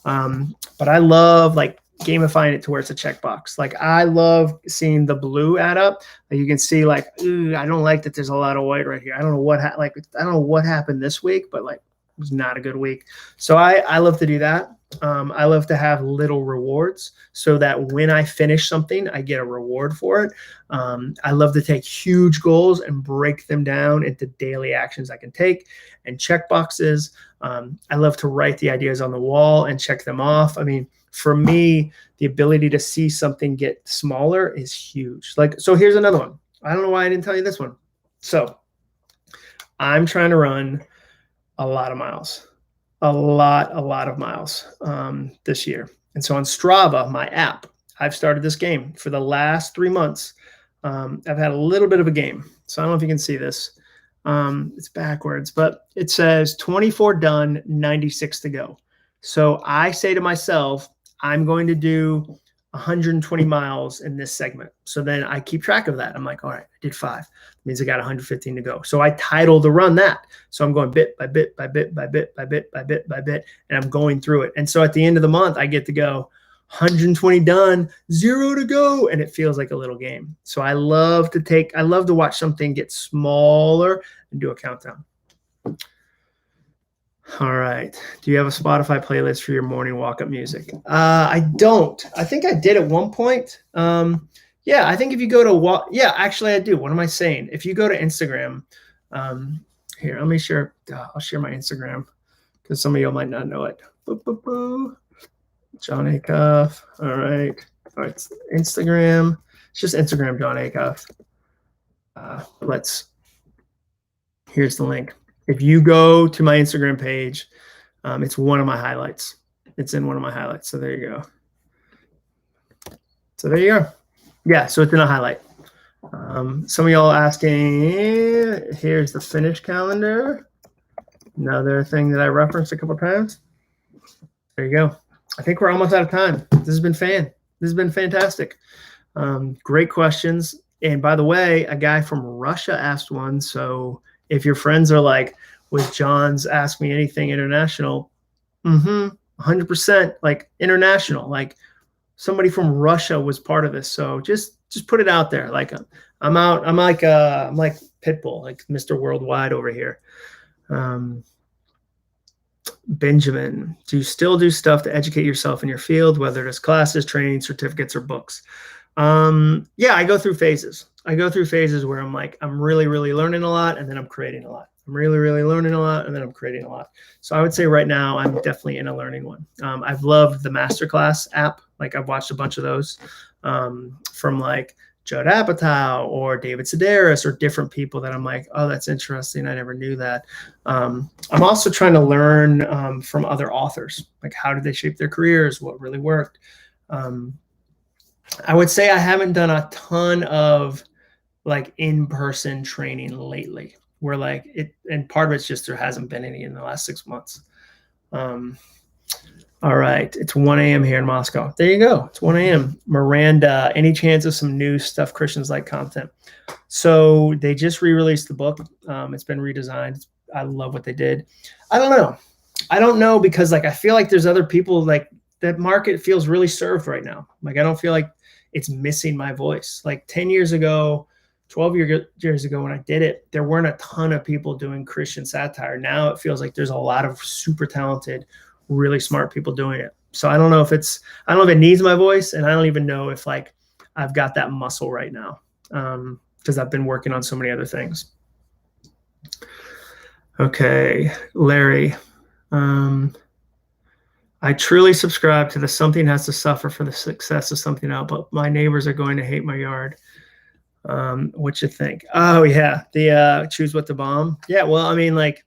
But I love like gamifying it to where it's a checkbox. Like I love seeing the blue add up. Like you can see like, I don't like that there's a lot of white right here. I don't know what happened this week, but like it was not a good week. So I love to do that. I love to have little rewards so that when I finish something, I get a reward for it. I love to take huge goals and break them down into daily actions I can take and check boxes. I love to write the ideas on the wall and check them off. I mean, for me, the ability to see something get smaller is huge. Like, so here's another one. I don't know why I didn't tell you this one. So I'm trying to run a lot of miles. A lot of miles this year. And so on Strava, my app, I've started this game for the last 3 months. I've had a little bit of a game. So I don't know if you can see this. It's backwards, but it says 24 done, 96 to go. So I say to myself, I'm going to do 120 miles in this segment. So then I keep track of that. I'm like, all right, I did 5. That means I got 115 to go. So I title the run that. So I'm going bit by bit by bit by bit by bit by bit by bit, and I'm going through it. And so at the end of the month, I get to go 120 done, 0 to go, and it feels like a little game. So I love to watch something get smaller and do a countdown. All right. Do you have a Spotify playlist for your morning walk-up music? I don't. I think I did at one point. Yeah, I think if you go to actually I do. What am I saying? If you go to Instagram, here, let me share. I'll share my Instagram because some of you might not know it. Jon Acuff. All right. Instagram. It's just Instagram, Jon Acuff. Here's the link. If you go to my Instagram page, it's one of my highlights. It's in one of my highlights. So there you go. So there you go. Yeah, so it's in a highlight. Some of y'all asking, here's the Finish calendar. Another thing that I referenced a couple times. There you go. I think we're almost out of time. This has been fantastic. Great questions. And by the way, a guy from Russia asked one. So if your friends are like, with John's Ask Me Anything International, 100% like international, like somebody from Russia was part of this. So just put it out there. Like I'm like Pitbull, like Mr. Worldwide over here. Benjamin, do you still do stuff to educate yourself in your field, whether it's classes, training, certificates, or books? Yeah, I go through phases. Where I'm like, I'm really, really learning a lot, and then I'm creating a lot. I'm really, really learning a lot, and then I'm creating a lot. So I would say right now I'm definitely in a learning one. I've loved the Masterclass app. Like I've watched a bunch of those from like Judd Apatow or David Sedaris or different people that I'm like, oh, that's interesting. I never knew that. I'm also trying to learn from other authors. Like, how did they shape their careers? What really worked? I would say I haven't done a ton of like in-person training lately, where like it, and part of it's just there hasn't been any in the last 6 months. All right, it's 1 a.m. here in Moscow. There you go. It's 1 a.m. Miranda, any chance of some new stuff Christians like content? So they just re-released the book. It's been redesigned. I love what they did. I don't know because like I feel like there's other people, like that market feels really served right now. Like I don't feel like it's missing my voice. Like 10 years ago, 12 years ago when I did it, there weren't a ton of people doing Christian satire. Now it feels like there's a lot of super talented, really smart people doing it. So I don't know if it needs my voice, and I don't even know if like I've got that muscle right now, because I've been working on so many other things. Okay, Larry. I truly subscribe to the something has to suffer for the success of something else, but my neighbors are going to hate my yard. What you think? Oh yeah, the choose what to bomb. Yeah, well, I mean, like,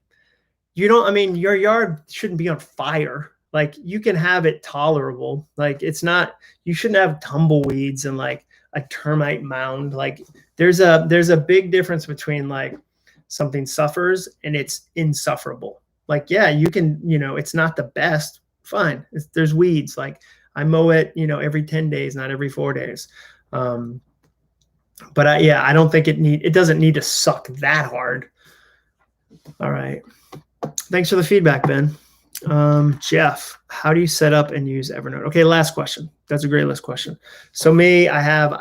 your yard shouldn't be on fire. Like, you can have it tolerable. Like, it's not, you shouldn't have tumbleweeds and like a termite mound. Like, there's a big difference between like something suffers and it's insufferable. Like, yeah, you can, it's not the best. Fine. There's weeds. Like, I mow it, every 10 days, not every 4 days. But I don't think it doesn't need to suck that hard. All right. Thanks for the feedback, Ben. Jeff, how do you set up and use Evernote? Okay, last question. That's a great last question. So me, I have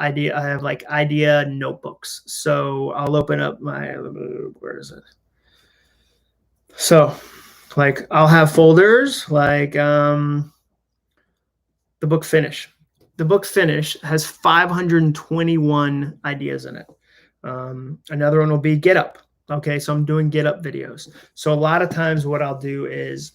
like idea notebooks. So I'll open up where is it? So like I'll have folders like the book Finish. The book Finish has 521 ideas in it. Another one will be Get Up. Okay, so I'm doing Get Up videos. So a lot of times what I'll do is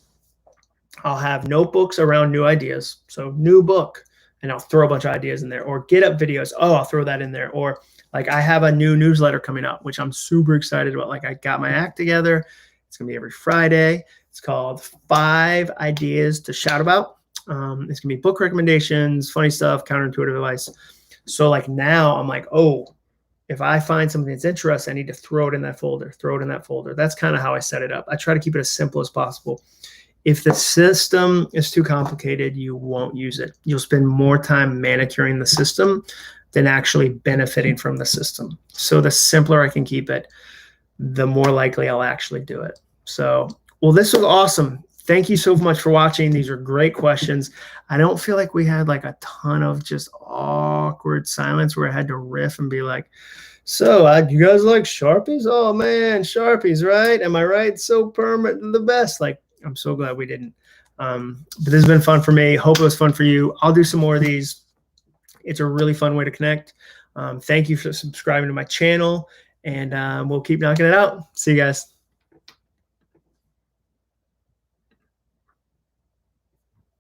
I'll have notebooks around new ideas. So new book, and I'll throw a bunch of ideas in there. Or Get Up videos. Oh, I'll throw that in there. Or like I have a new newsletter coming up, which I'm super excited about. Like I got my act together. It's going to be every Friday. It's called 5 Ideas to Shout About. It's going to be book recommendations, funny stuff, counterintuitive advice. So like now I'm like, oh, if I find something that's interesting, I need to throw it in that folder, That's kind of how I set it up. I try to keep it as simple as possible. If the system is too complicated, you won't use it. You'll spend more time manicuring the system than actually benefiting from the system. So the simpler I can keep it, the more likely I'll actually do it. So, well, this was awesome. Thank you so much for watching. These are great questions. I don't feel like we had like a ton of just awkward silence where I had to riff and be like, so you guys like Sharpies? Oh man, Sharpies, right? Am I right? So permanent, the best. Like, I'm so glad we didn't. But this has been fun for me. Hope it was fun for you. I'll do some more of these. It's a really fun way to connect. Thank you for subscribing to my channel, and we'll keep knocking it out. See you guys.